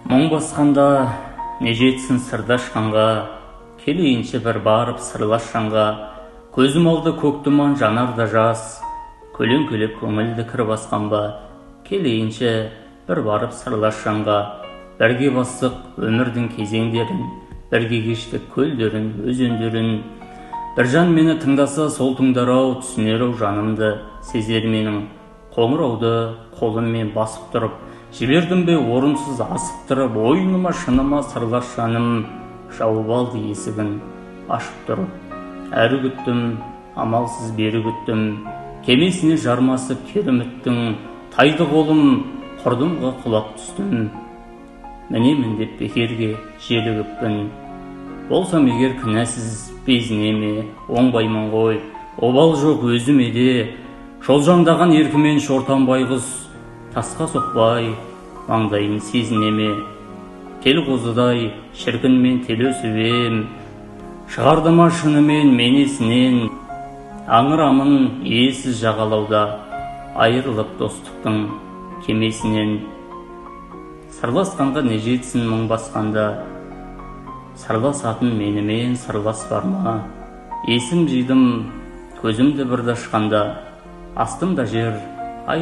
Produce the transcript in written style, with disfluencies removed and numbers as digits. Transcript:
Мұң басқанда не жетсін сырдашқанға, келейінші бір барып сырлашқанға, көзім алды көк тұман жанарда жас, көлеңкелеп көңілді кір басқанға, келейінші бір барып сырлашқанға, бірге бастық өмірдің кезеңдерін, бірге кештік көлдерін, өзендерін. Бір жан мені тыңдаса сол тыңдар-ау, түсінер-ау жанымды, сезер менің қоңырауды қолыммен басып тұрып, жібердім бе орынсыз асып тұрып, ойыныма шыныма сырлас жаным жауып алды есігін ашып тұрып. Әрі күттім, амалсыз бері күттім, кемесіне жармасып кер үміттің, тайды қолым құрдымға құлап түстім. Мінемін деп бекерге желігіппін, болсам егер кінәсіз безінеме, оңбаймын ғой, обал жоқ өзіме де, шолжаңдаған еркімен шортан байғұс, тасқа соқпай маңдайын сезінеме. Тел қозыдай шіркінмен тел өсіп ем, шығардыма шынымен мен есінен, аңырамын иесіз жағалауда, айырылып достықтың кемесінен. Сырласқанға не жетсін мұң басқанда, сырласатын менімен сырлас бар ма? Есім жидым көзімді бірді ашқанда, астымда жер